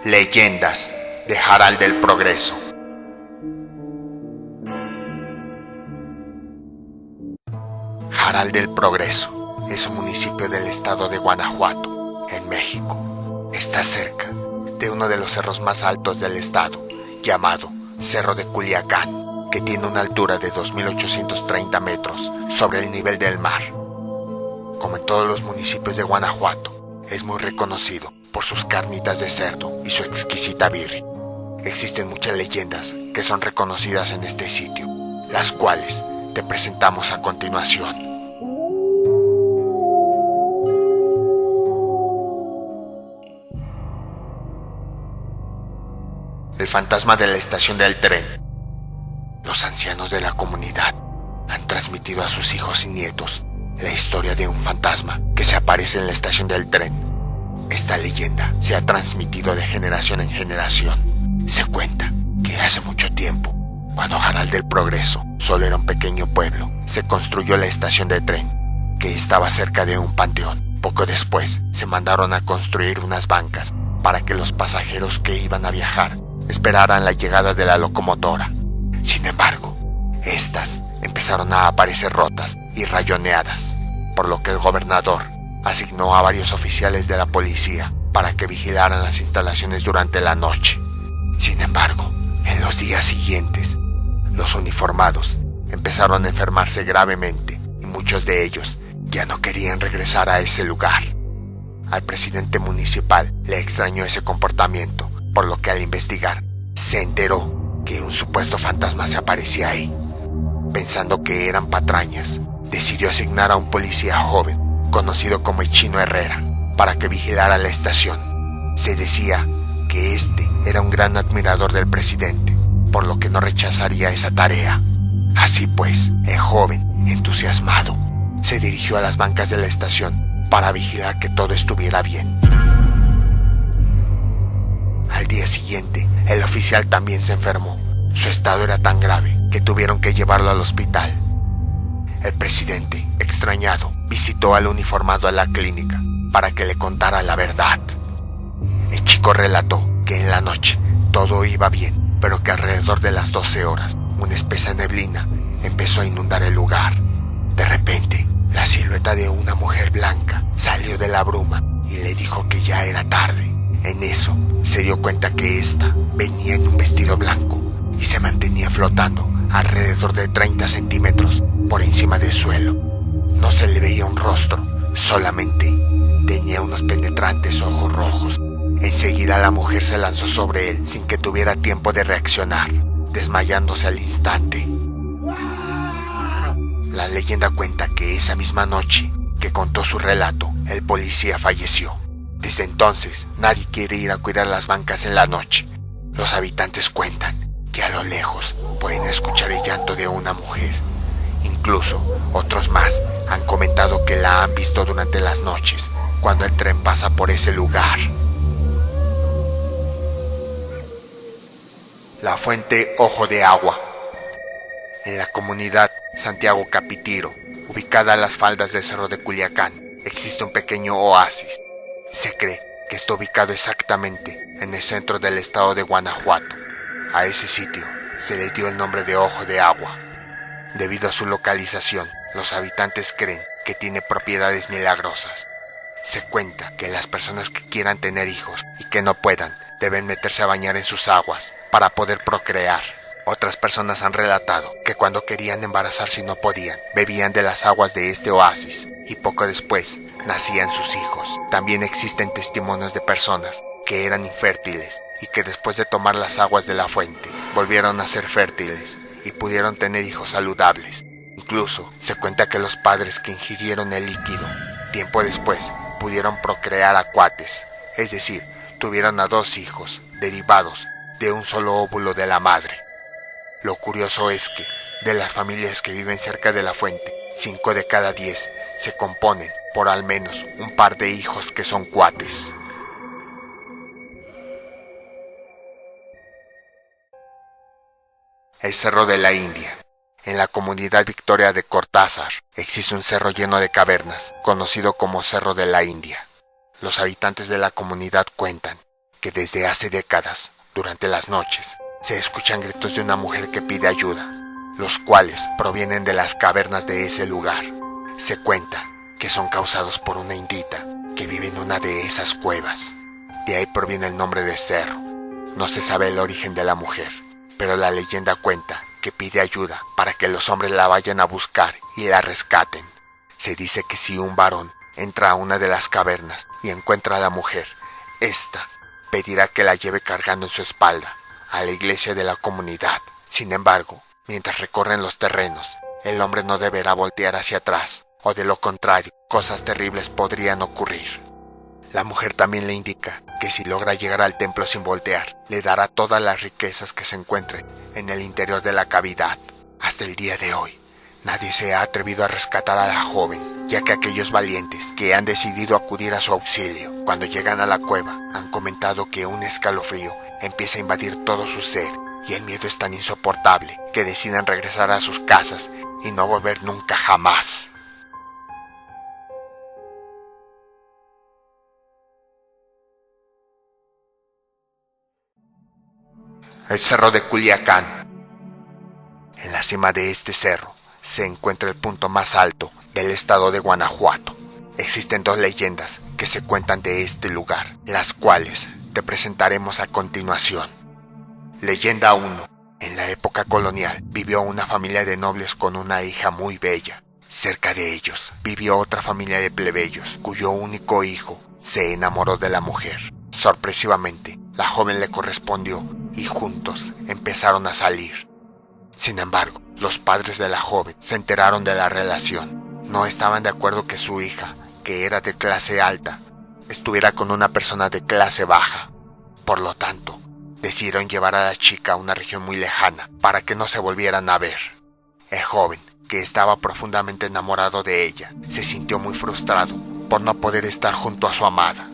Leyendas de Jaral del Progreso. Jaral del Progreso es un municipio del estado de Guanajuato, en México. Está cerca de uno de los cerros más altos del estado, llamado Cerro de Culiacán, que tiene una altura de 2.830 metros sobre el nivel del mar. Como en todos los municipios de Guanajuato, es muy reconocido por sus carnitas de cerdo y su exquisita birria. Existen muchas leyendas que son reconocidas en este sitio, las cuales te presentamos a continuación. El fantasma de la estación del tren. Los ancianos de la comunidad han transmitido a sus hijos y nietos la historia de un fantasma que se aparece en la estación del tren. Esta leyenda se ha transmitido de generación en generación. Se cuenta que hace mucho tiempo, cuando Jaral del Progreso solo era un pequeño pueblo, se construyó la estación de tren, que estaba cerca de un panteón. Poco después, se mandaron a construir unas bancas para que los pasajeros que iban a viajar esperaran la llegada de la locomotora. Sin embargo, estas empezaron a aparecer rotas y rayoneadas, por lo que el gobernador asignó a varios oficiales de la policía para que vigilaran las instalaciones durante la noche. Sin embargo, en los días siguientes, los uniformados empezaron a enfermarse gravemente y muchos de ellos ya no querían regresar a ese lugar. Al presidente municipal le extrañó ese comportamiento, por lo que al investigar se enteró que un supuesto fantasma se aparecía ahí. Pensando que eran patrañas, decidió asignar a un policía joven conocido como el Chino Herrera, para que vigilara la estación. Se decía que este era un gran admirador del presidente, por lo que no rechazaría esa tarea. Así pues, el joven, entusiasmado, se dirigió a las bancas de la estación para vigilar que todo estuviera bien. Al día siguiente, el oficial también se enfermó. Su estado era tan grave que tuvieron que llevarlo al hospital. El presidente, extrañado, visitó al uniformado a la clínica para que le contara la verdad. El chico relató que en la noche todo iba bien, pero que alrededor de las 12 horas, una espesa neblina empezó a inundar el lugar. De repente, la silueta de una mujer blanca salió de la bruma y le dijo que ya era tarde. En eso, se dio cuenta que ésta venía en un vestido blanco y se mantenía flotando alrededor de 30 centímetros por encima del suelo. No se le veía un rostro, solamente tenía unos penetrantes ojos rojos. Enseguida la mujer se lanzó sobre él sin que tuviera tiempo de reaccionar, desmayándose al instante. La leyenda cuenta que esa misma noche que contó su relato, el policía falleció. Desde entonces, nadie quiere ir a cuidar las bancas en la noche. Los habitantes cuentan que a lo lejos pueden escuchar el llanto de una mujer. Incluso, otros más han comentado que la han visto durante las noches, cuando el tren pasa por ese lugar. La fuente Ojo de Agua. En la comunidad Santiago Capitiro, ubicada a las faldas del Cerro de Culiacán, existe un pequeño oasis. Se cree que está ubicado exactamente en el centro del estado de Guanajuato. A ese sitio se le dio el nombre de Ojo de Agua. Debido a su localización, los habitantes creen que tiene propiedades milagrosas. Se cuenta que las personas que quieran tener hijos y que no puedan, deben meterse a bañar en sus aguas para poder procrear. Otras personas han relatado que cuando querían embarazarse y no podían, bebían de las aguas de este oasis y poco después nacían sus hijos. También existen testimonios de personas que eran infértiles y que después de tomar las aguas de la fuente volvieron a ser fértiles y pudieron tener hijos saludables. Incluso se cuenta que los padres que ingirieron el líquido, tiempo después, pudieron procrear a cuates, es decir, tuvieron a 2 hijos derivados de un solo óvulo de la madre. Lo curioso es que, de las familias que viven cerca de la fuente, 5 de cada 10 se componen por al menos un par de hijos que son cuates. El Cerro de la India. En la comunidad Victoria de Cortázar existe un cerro lleno de cavernas, conocido como Cerro de la India. Los habitantes de la comunidad cuentan que desde hace décadas, durante las noches, se escuchan gritos de una mujer que pide ayuda, los cuales provienen de las cavernas de ese lugar. Se cuenta que son causados por una indita que vive en una de esas cuevas. De ahí proviene el nombre de cerro. No se sabe el origen de la mujer, pero la leyenda cuenta que pide ayuda para que los hombres la vayan a buscar y la rescaten. Se dice que si un varón entra a una de las cavernas y encuentra a la mujer, ésta pedirá que la lleve cargando en su espalda a la iglesia de la comunidad. Sin embargo, mientras recorren los terrenos, el hombre no deberá voltear hacia atrás, o de lo contrario, cosas terribles podrían ocurrir. La mujer también le indica que si logra llegar al templo sin voltear, le dará todas las riquezas que se encuentren en el interior de la cavidad. Hasta el día de hoy, nadie se ha atrevido a rescatar a la joven, ya que aquellos valientes que han decidido acudir a su auxilio, cuando llegan a la cueva, han comentado que un escalofrío empieza a invadir todo su ser, y el miedo es tan insoportable que deciden regresar a sus casas y no volver nunca jamás. El Cerro de Culiacán. En la cima de este cerro se encuentra el punto más alto del estado de Guanajuato. Existen dos leyendas que se cuentan de este lugar, las cuales te presentaremos a continuación. Leyenda 1. En la época colonial vivió una familia de nobles con una hija muy bella. Cerca de ellos vivió otra familia de plebeyos cuyo único hijo se enamoró de la mujer. Sorpresivamente, la joven le correspondió y juntos empezaron a salir. Sin embargo, los padres de la joven se enteraron de la relación. No estaban de acuerdo que su hija, que era de clase alta, estuviera con una persona de clase baja. Por lo tanto, decidieron llevar a la chica a una región muy lejana para que no se volvieran a ver. El joven, que estaba profundamente enamorado de ella, se sintió muy frustrado por no poder estar junto a su amada.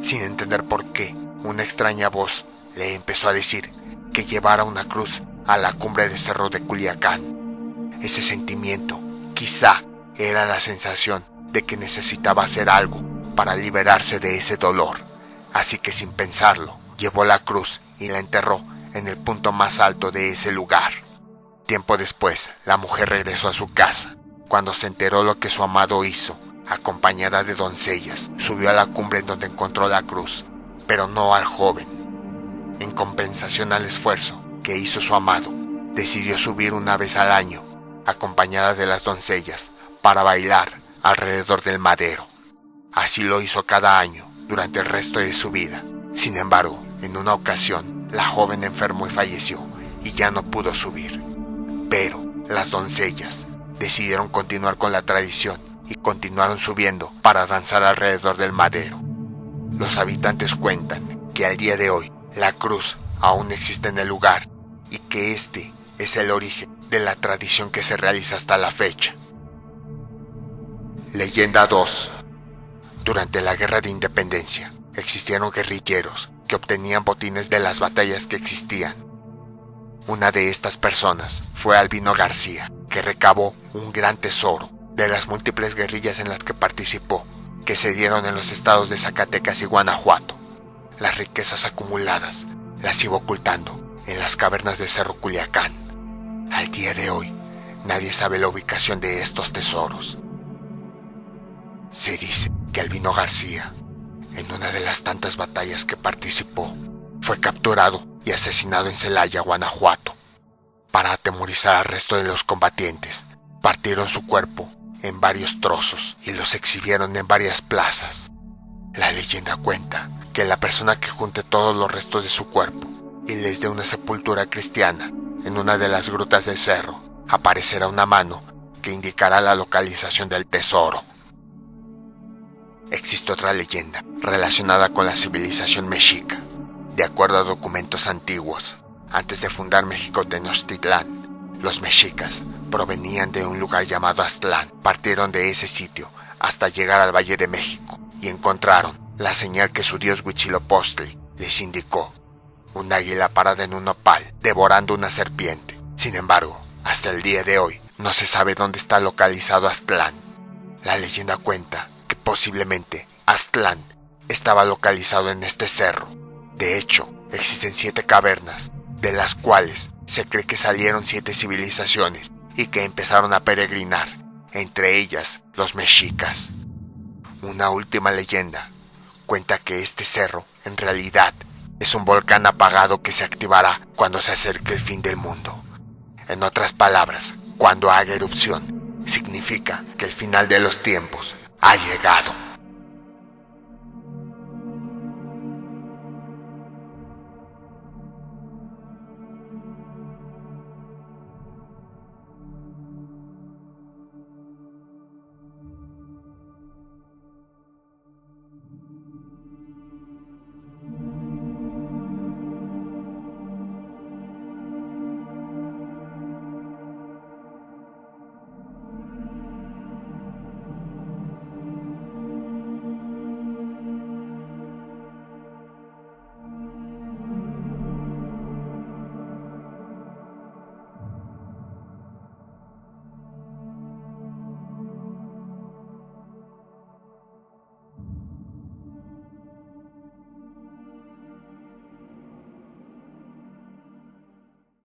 Sin entender por qué, una extraña voz le empezó a decir que llevara una cruz a la cumbre del Cerro de Culiacán. Ese sentimiento quizá era la sensación de que necesitaba hacer algo para liberarse de ese dolor, así que sin pensarlo, llevó la cruz y la enterró en el punto más alto de ese lugar. Tiempo después, la mujer regresó a su casa. Cuando se enteró lo que su amado hizo, acompañada de doncellas, subió a la cumbre en donde encontró la cruz, pero no al joven. En compensación al esfuerzo que hizo su amado, decidió subir una vez al año, acompañada de las doncellas, para bailar alrededor del madero. Así lo hizo cada año durante el resto de su vida. Sin embargo, en una ocasión, la joven enfermó y falleció, y ya no pudo subir. Pero las doncellas decidieron continuar con la tradición y continuaron subiendo para danzar alrededor del madero. Los habitantes cuentan que al día de hoy la cruz aún existe en el lugar y que este es el origen de la tradición que se realiza hasta la fecha. Leyenda 2. Durante la Guerra de Independencia existieron guerrilleros que obtenían botines de las batallas que existían. Una de estas personas fue Albino García, que recabó un gran tesoro de las múltiples guerrillas en las que participó, que se dieron en los estados de Zacatecas y Guanajuato. Las riquezas acumuladas las iba ocultando en las cavernas de Cerro Culiacán. Al día de hoy, nadie sabe la ubicación de estos tesoros. Se dice que Albino García, en una de las tantas batallas que participó, fue capturado y asesinado en Celaya, Guanajuato. Para atemorizar al resto de los combatientes, partieron su cuerpo en varios trozos y los exhibieron en varias plazas. La leyenda cuenta que la persona que junte todos los restos de su cuerpo y les dé una sepultura cristiana en una de las grutas del cerro, aparecerá una mano que indicará la localización del tesoro. Existe otra leyenda relacionada con la civilización mexica. De acuerdo a documentos antiguos, antes de fundar México Tenochtitlán, los mexicas provenían de un lugar llamado Aztlán. Partieron de ese sitio hasta llegar al Valle de México y encontraron la señal que su dios Huitzilopochtli les indicó: un águila parada en un nopal devorando una serpiente. Sin embargo, hasta el día de hoy no se sabe dónde está localizado Aztlán. La leyenda cuenta que posiblemente Aztlán estaba localizado en este cerro. De hecho, existen 7 cavernas, de las cuales se cree que salieron 7 civilizaciones y que empezaron a peregrinar, entre ellas los mexicas. Una última leyenda cuenta que este cerro, en realidad, es un volcán apagado que se activará cuando se acerque el fin del mundo. En otras palabras, cuando haga erupción, significa que el final de los tiempos ha llegado.